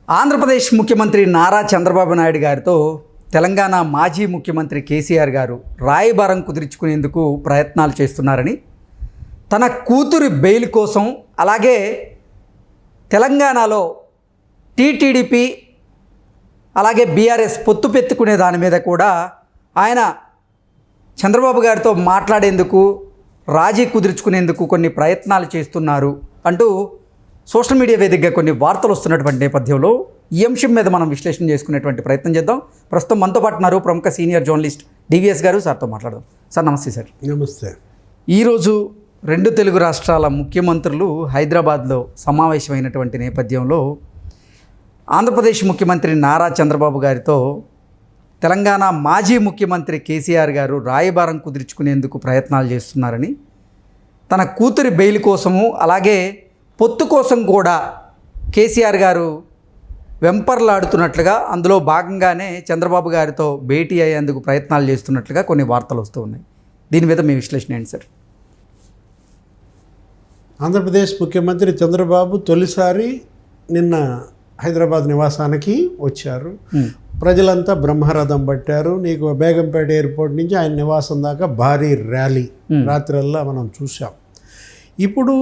ఆంధ్రప్రదేశ్ ముఖ్యమంత్రి నారా చంద్రబాబు నాయుడు గారితో తెలంగాణ మాజీ ముఖ్యమంత్రి కేసీఆర్ గారు రాయబారం కుదుర్చుకునేందుకు ప్రయత్నాలు చేస్తున్నారని, తన కూతురి బెయిల్ కోసం, అలాగే తెలంగాణలో టీటీడీపీ అలాగే బీఆర్ఎస్ పొత్తు పెట్టుకునే దాని మీద కూడా ఆయన చంద్రబాబు గారితో మాట్లాడేందుకు, రాజీ కుదుర్చుకునేందుకు కొన్ని ప్రయత్నాలు చేస్తున్నారు అంటూ సోషల్ మీడియా వేదికగా కొన్ని వార్తలు వస్తున్నటువంటి నేపథ్యంలో ఈ అంశం మీద మనం విశ్లేషణ చేసుకునేటువంటి ప్రయత్నం చేద్దాం. ప్రస్తుతం మనతో పాటు ఉన్నారు ప్రముఖ సీనియర్ జర్నలిస్ట్ డివిఎస్ గారు. సార్తో మాట్లాడదాం. సార్ నమస్తే. సార్ నమస్తే. ఈరోజు రెండు తెలుగు రాష్ట్రాల ముఖ్యమంత్రులు హైదరాబాద్లో సమావేశమైనటువంటి నేపథ్యంలో ఆంధ్రప్రదేశ్ ముఖ్యమంత్రి నారా చంద్రబాబు గారితో తెలంగాణ మాజీ ముఖ్యమంత్రి కేసీఆర్ గారు రాయబారం కుదుర్చుకునేందుకు ప్రయత్నాలు చేస్తున్నారని, తన కూతురి బెయిల్ కోసము అలాగే పొత్తు కోసం కూడా కేసీఆర్ గారు వెంపర్లాడుతున్నట్లుగా, అందులో భాగంగానే చంద్రబాబు గారితో భేటీ అయ్యేందుకు ప్రయత్నాలు చేస్తున్నట్లుగా కొన్ని వార్తలు వస్తూ ఉన్నాయి. దీని మీద మీ విశ్లేషణ ఏంటి సార్? ఆంధ్రప్రదేశ్ ముఖ్యమంత్రి చంద్రబాబు తొలిసారి నిన్న హైదరాబాద్ నివాసానికి వచ్చారు. ప్రజలంతా బ్రహ్మరథం పట్టారు. నీకు బేగంపేట ఎయిర్పోర్ట్ నుంచి ఆయన నివాసం దాకా భారీ ర్యాలీ రాత్రల్లా మనం చూసాం. ఇప్పుడు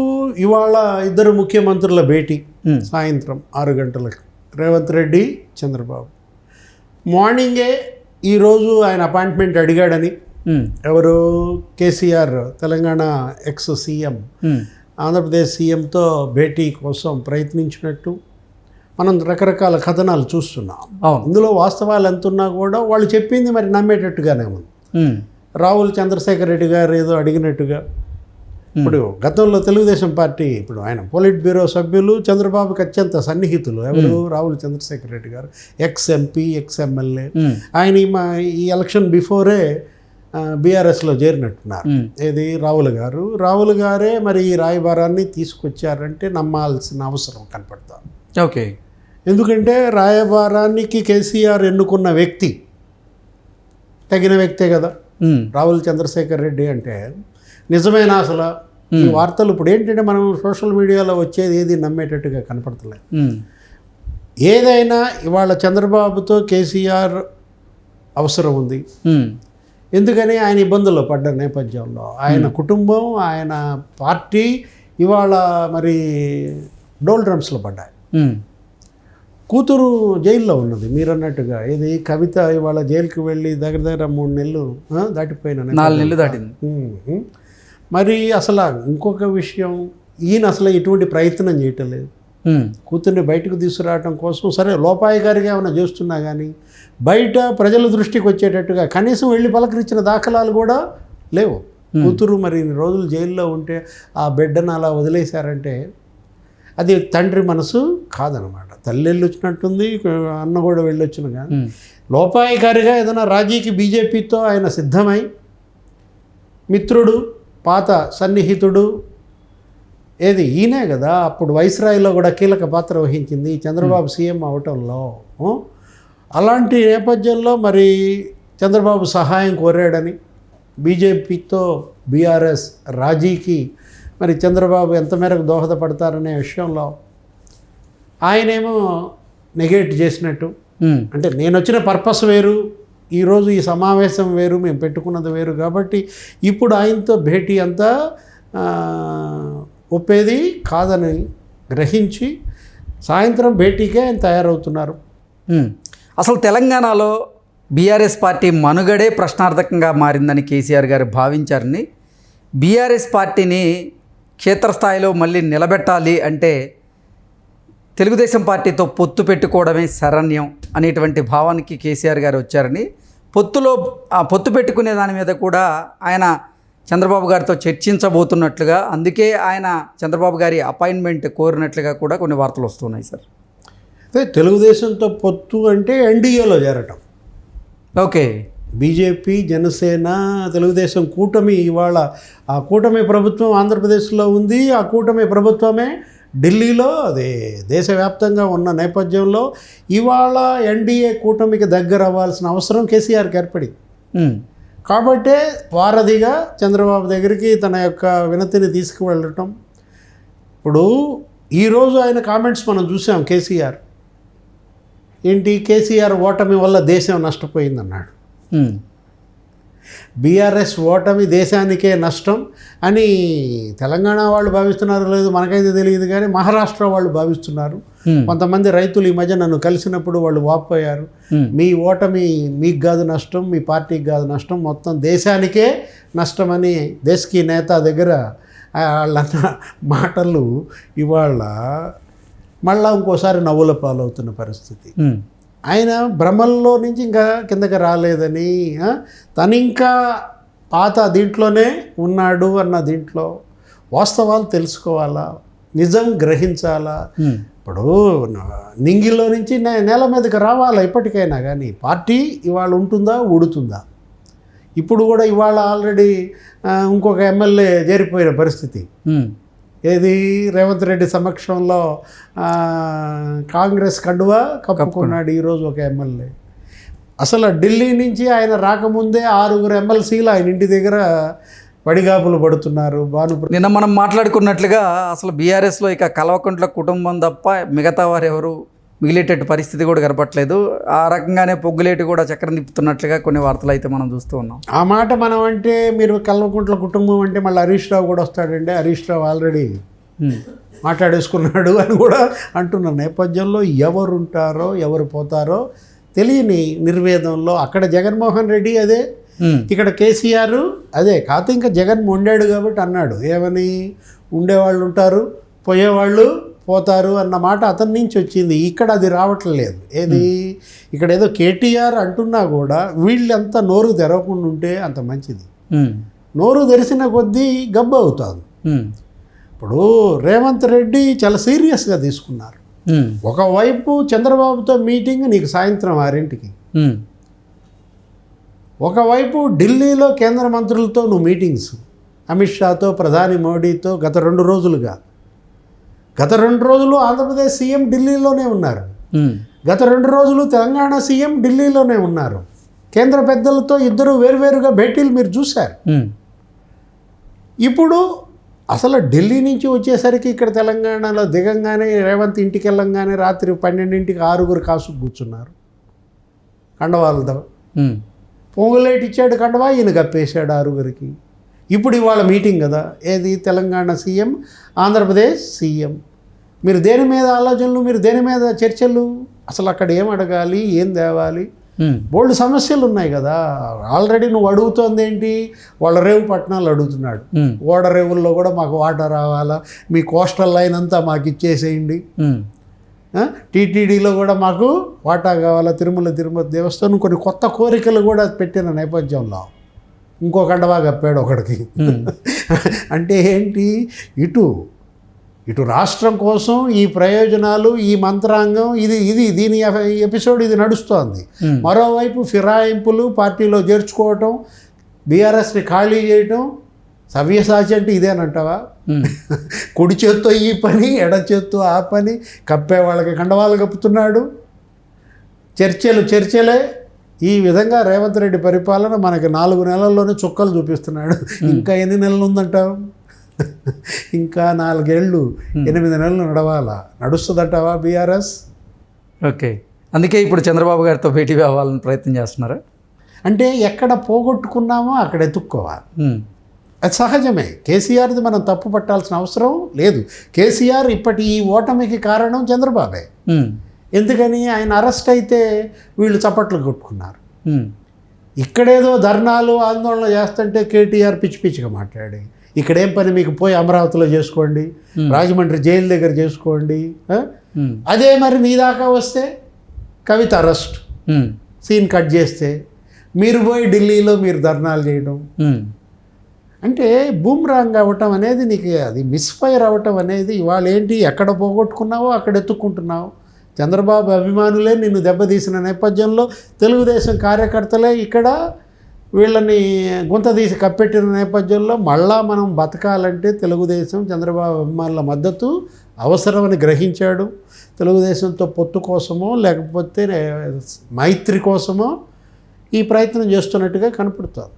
ఇవాళ ఇద్దరు ముఖ్యమంత్రుల భేటీ సాయంత్రం 6 గంటలకు. రేవంత్ రెడ్డి, చంద్రబాబు. మార్నింగే ఈరోజు ఆయన అపాయింట్మెంట్ అడిగాడని ఎవరు, కేసీఆర్ తెలంగాణ ఎక్స్ సీఎం ఆంధ్రప్రదేశ్ సీఎంతో భేటీ కోసం ప్రయత్నించినట్టు మనం రకరకాల కథనాలు చూస్తున్నాం. ఇందులో వాస్తవాలు ఎంతున్నా కూడా వాళ్ళు చెప్పింది మరి నమ్మేటట్టుగానే ఉంది. రావుల్ చంద్రశేఖర్ రెడ్డి గారు ఏదో అడిగినట్టుగా, ఇప్పుడు గతంలో తెలుగుదేశం పార్టీ, ఇప్పుడు ఆయన పోలిట్ బ్యూరో సభ్యులు చంద్రబాబుకి అత్యంత సన్నిహితులు. ఎవరు, రావుల్ చంద్రశేఖర్ రెడ్డి గారు, ఎక్స్ ఎంపీ, ఎక్స్ ఎమ్మెల్యే. ఆయన ఈ ఎలక్షన్ బిఫోరే బీఆర్ఎస్లో చేరినట్టున్నారు. ఏది, రావుల్ గారే మరి ఈ రాయబారాన్ని తీసుకొచ్చారంటే నమ్మాల్సిన అవసరం కనపడతాం. ఓకే. ఎందుకంటే రాయబారానికి కేసీఆర్ ఎన్నుకున్న వ్యక్తి తగిన వ్యక్తే కదా. రావుల్ చంద్రశేఖర్ రెడ్డి అంటే నిజమేనా అసలు? ఈ వార్తలు ఇప్పుడు ఏంటంటే మనం సోషల్ మీడియాలో వచ్చేది ఏది నమ్మేటట్టుగా కనపడతలేదు. ఏదైనా ఇవాళ చంద్రబాబుతో కేసీఆర్ అవసరం ఉంది. ఎందుకని ఆయన ఇబ్బందుల్లో పడ్డ నేపథ్యంలో ఆయన కుటుంబం, ఆయన పార్టీ ఇవాళ మరి డోల్ డ్రమ్స్లో పడ్డాయి. కూతురు జైల్లో ఉన్నది మీరు అన్నట్టుగా. ఇది కవిత ఇవాళ జైలుకి వెళ్ళి దగ్గర 3 నెలలు దాటిపోయిన 4 నెలలు దాటింది. మరి అసలు ఇంకొక విషయం, ఈయన అసలు ఎటువంటి ప్రయత్నం చేయటం లేదు కూతుర్ని బయటకు తీసుకురావడం కోసం. సరే లోపాయికారిగా ఏమైనా చేస్తున్నా కానీ బయట ప్రజల దృష్టికి వచ్చేటట్టుగా కనీసం వెళ్ళి పలకరించిన దాఖలాలు కూడా లేవు. కూతురు మరి ఇన్ని రోజులు జైల్లో ఉంటే ఆ బిడ్డను అలా వదిలేశారంటే అది తండ్రి మనసు కాదనమాట. తల్లి వెళ్ళొచ్చినట్టుంది, అన్న కూడా వెళ్ళొచ్చిన కానీ లోపాయికారిగా ఏదైనా రాజీకి బీజేపీతో ఆయన సిద్ధమై, మిత్రుడు, పాత సన్నిహితుడు, ఏది ఈయనే కదా అప్పుడు వైస్రాయ్లో కూడా కీలక పాత్ర వహించింది చంద్రబాబు సీఎం అవటంలో. అలాంటి నేపథ్యంలో మరి చంద్రబాబు సహాయం కోరాడని బీజేపీతో బీఆర్ఎస్ రాజీకి మరి చంద్రబాబు ఎంత మేరకు దోహదపడతారనే విషయంలో ఆయనేమో నెగేట్ చేసినట్టు. అంటే నేను వచ్చిన పర్పస్ వేరు, ఈరోజు ఈ సమావేశం వేరు, మేము పెట్టుకున్నది వేరు, కాబట్టి ఇప్పుడు ఆయనతో భేటీ అంతా ఒప్పేది కాదని గ్రహించి సాయంత్రం భేటీకే ఆయన తయారవుతున్నారు. అసలు తెలంగాణలో బీఆర్ఎస్ పార్టీ మనుగడే ప్రశ్నార్థకంగా మారిందని కేసీఆర్ గారు భావించారని, బీఆర్ఎస్ పార్టీని క్షేత్రస్థాయిలో మళ్ళీ నిలబెట్టాలి అంటే తెలుగుదేశం పార్టీతో పొత్తు పెట్టుకోవడమే శరణ్యం అనేటువంటి భావానికి కేసీఆర్ గారు వచ్చారని, పొత్తు పెట్టుకునే దాని మీద కూడా ఆయన చంద్రబాబు గారితో చర్చించబోతున్నట్లుగా, అందుకే ఆయన చంద్రబాబు గారి అపాయింట్మెంట్ కోరినట్లుగా కూడా కొన్ని వార్తలు వస్తున్నాయి సార్. అదే తెలుగుదేశంతో పొత్తు అంటే ఎన్డీఏలో చేరటం. ఓకే. బీజేపీ, జనసేన, తెలుగుదేశం కూటమి, ఇవాళ ఆ కూటమి ప్రభుత్వం ఆంధ్రప్రదేశ్లో ఉంది. ఆ కూటమి ప్రభుత్వమే ఢిల్లీలో, అదే దేశవ్యాప్తంగా ఉన్న నేపథ్యంలో ఇవాళ ఎన్డీఏ కూటమికి దగ్గర అవ్వాల్సిన అవసరం కేసీఆర్కి ఏర్పడింది. కాబట్టే వారధిగా చంద్రబాబు దగ్గరికి తన యొక్క వినతిని తీసుకువెళ్ళటం. ఇప్పుడు ఈరోజు ఆయన కామెంట్స్ మనం చూసాం. కేసీఆర్ ఏంటి కేసీఆర్ ఓటమి వల్ల దేశం నష్టపోయిందన్నాడు. బీఆర్ఎస్ ఓటమి దేశానికే నష్టం అని తెలంగాణ వాళ్ళు భావిస్తున్నారు లేదు మనకైతే తెలియదు, కానీ మహారాష్ట్ర వాళ్ళు భావిస్తున్నారు. కొంతమంది రైతులు ఈ మధ్య నన్ను కలిసినప్పుడు వాళ్ళు వాపోయారు, మీ ఓటమి మీకు కాదు నష్టం, మీ పార్టీకి కాదు నష్టం, మొత్తం దేశానికే నష్టం అని దేశకీ నేత దగ్గర వాళ్ళన్న మాటలు ఇవాళ మళ్ళా ఇంకోసారి నవ్వుల పాలవుతున్న పరిస్థితి. ఆయన భ్రమల్లో నుంచి ఇంకా కిందకి రాలేదని, తను ఇంకా పాత దీంట్లోనే ఉన్నాడు అన్న దీంట్లో వాస్తవాలు తెలుసుకోవాలా, నిజం గ్రహించాలా. ఇప్పుడు నింగిలో నుంచి నేల మీదకి రావాలా ఎప్పటికైనా, కానీ పార్టీ ఇవాళ ఉంటుందా ఊడుతుందా. ఇప్పుడు కూడా ఇవాళ ఆల్రెడీ ఇంకొక ఎమ్మెల్యే చేరిపోయిన పరిస్థితి. ఏది రేవంత్ రెడ్డి సమక్షంలో కాంగ్రెస్ కండువా కప్పుకున్నాడు ఈరోజు ఒక ఎమ్మెల్యే. అసలు ఢిల్లీ నుంచి ఆయన రాకముందే 6 ఎమ్మెల్సీలు ఆయన ఇంటి దగ్గర పడిగాపులు పడుతున్నారు. నిన్న మనం మాట్లాడుకున్నట్లుగా అసలు బీఆర్ఎస్లో ఇక కల్వకుంట్ల కుటుంబం తప్ప మిగతా వారు ఎవరు మిగిలేటట్టు పరిస్థితి కూడా కనపట్లేదు. ఆ రకంగానే పొగ్గులేటి కూడా చక్రం తిప్పుతున్నట్లుగా కొన్ని వార్తలు అయితే మనం చూస్తూ ఉన్నాం. ఆ మాట మనం అంటే మీరు కల్వకుంట్ల కుటుంబం అంటే మళ్ళీ హరీష్ రావు కూడా వస్తాడండి, హరీష్ రావు ఆల్రెడీ మాట్లాడేసుకున్నాడు అని కూడా అంటున్న నేపథ్యంలో ఎవరు ఉంటారో ఎవరు పోతారో తెలియని నిర్వేదంలో అక్కడ జగన్మోహన్ రెడ్డి అదే, ఇక్కడ కేసీఆర్ అదే. కాకపోతే ఇంకా జగన్ మొండాడు కాబట్టి అన్నాడు ఏమని, ఉండేవాళ్ళు ఉంటారు పోయేవాళ్ళు పోతారు అన్న మాట అతని నుంచి వచ్చింది. ఇక్కడ అది రావట్లేదు. ఏది ఇక్కడ ఏదో కేటీఆర్ అంటున్నా కూడా వీళ్ళంతా నోరు తెరవకుండా ఉంటే అంత మంచిది. నోరు తెరిచిన కొద్దీ గబ్బు అవుతుంది. ఇప్పుడు రేవంత్ రెడ్డి చాలా సీరియస్గా తీసుకున్నారు. ఒకవైపు చంద్రబాబుతో మీటింగ్ నీకు సాయంత్రం 6ంటికి, ఒకవైపు ఢిల్లీలో కేంద్ర మంత్రులతో నువ్వు మీటింగ్స్, అమిత్ షాతో ప్రధాని మోడీతో గత 2 రోజులుగా. గత 2 రోజులు ఆంధ్రప్రదేశ్ సీఎం ఢిల్లీలోనే ఉన్నారు, గత 2 రోజులు తెలంగాణ సీఎం ఢిల్లీలోనే ఉన్నారు. కేంద్ర పెద్దలతో ఇద్దరు వేరువేరుగా భేటీలు మీరు చూశారు. ఇప్పుడు అసలు ఢిల్లీ నుంచి వచ్చేసరికి ఇక్కడ తెలంగాణలో దిగంగానే రేవంత్ ఇంటికి వెళ్ళంగానే రాత్రి 12ంటికి 6 కాసు కూర్చున్నారు కండవాళ్ళతో. పొంగులేటి ఇచ్చాడు కండవా, ఈయన కప్పేశాడు 6. ఇప్పుడు ఇవాళ మీటింగ్ కదా, ఏది తెలంగాణ సీఎం ఆంధ్రప్రదేశ్ సీఎం. మీరు దేని మీద ఆలోచనలు, మీరు దేని మీద చర్చలు, అసలు అక్కడ ఏం అడగాలి, ఏం తేవాలి, బోల్డ్ సమస్యలు ఉన్నాయి కదా. ఆల్రెడీ నువ్వు అడుగుతోంది ఏంటి, వాళ్ళ రేవు పట్టణాలు అడుగుతున్నాడు. ఓడరేవుల్లో కూడా మాకు వాటర్ రావాలా, మీ కోస్టల్ లైన్ అంతా మాకు ఇచ్చేసేయండి, టీటీడీలో కూడా మాకు వాటా కావాలా, తిరుపతి దేవస్థానం కొన్ని కొత్త కోరికలు కూడా పెట్టిన నేపథ్యంలో ఇంకో కండవా కప్పాడు ఒకడికి. అంటే ఏంటి, ఇటు రాష్ట్రం కోసం ఈ ప్రయోజనాలు, ఈ మంత్రాంగం ఇది దీని ఎపిసోడ్ ఇది నడుస్తోంది. మరోవైపు ఫిరాయింపులు, పార్టీలో చేర్చుకోవటం, బీఆర్ఎస్ని ఖాళీ చేయటం. సవ్యసాచి అంటే ఇదేనంటావా? కుడి చేత్తో ఈ పని, ఎడ చేత్తో ఆ పని, కప్పే వాళ్ళకి కండవాలు కప్పుతున్నాడు. చర్చలే. ఈ విధంగా రేవంత్ రెడ్డి పరిపాలన మనకి 4 నెలల్లోనే చుక్కలు చూపిస్తున్నాడు. ఇంకా ఎన్ని నెలలు ఉందంటావు? ఇంకా 4 ఏళ్ళు 8 నెలలు నడవాలా? నడుస్తుందంటావా బీఆర్ఎస్? ఓకే, అందుకే ఇప్పుడు చంద్రబాబు గారితో భేటీ అవ్వాలని ప్రయత్నం చేస్తున్నారా? అంటే ఎక్కడ పోగొట్టుకున్నామో అక్కడ ఎత్తుక్కోవాలి. అది సహజమే. కేసీఆర్ది మనం తప్పు పట్టాల్సిన అవసరం లేదు. కేసీఆర్ ఇప్పటి ఈ ఓటమికి కారణం చంద్రబాబే. ఎందుకని, ఆయన అరెస్ట్ అయితే వీళ్ళు చప్పట్లు కొట్టుకున్నారు. ఇక్కడేదో ధర్నాలు ఆందోళన చేస్తుంటే కేటీఆర్ పిచ్చిగా మాట్లాడి, ఇక్కడేం పని మీకు, పోయి అమరావతిలో చేసుకోండి, రాజమండ్రి జైలు దగ్గర చేసుకోండి. అదే మరి నీ దాకా వస్తే కవిత అరెస్ట్, సీన్ కట్ చేస్తే మీరు పోయి ఢిల్లీలో మీరు ధర్నాలు చేయడం అంటే బూమ్రాంగ్ అవ్వటం అనేది నీకు, అది మిస్ఫైర్ అవ్వటం అనేది ఇవాళ ఏంటి, ఎక్కడ పోగొట్టుకున్నావో అక్కడ ఎత్తుక్కుంటున్నావు. చంద్రబాబు అభిమానులే నిన్ను దెబ్బతీసిన నేపథ్యంలో తెలుగుదేశం కార్యకర్తలే ఇక్కడ వీళ్ళని గుంతదీసి కప్పెట్టిన నేపథ్యంలో మళ్ళా మనం బతకాలంటే తెలుగుదేశం చంద్రబాబు అభిమానుల మద్దతు అవసరమని గ్రహించాడు. తెలుగుదేశంతో పొత్తు కోసమో లేకపోతే మైత్రి కోసమో ఈ ప్రయత్నం చేస్తున్నట్టుగా కనపడుతుంది.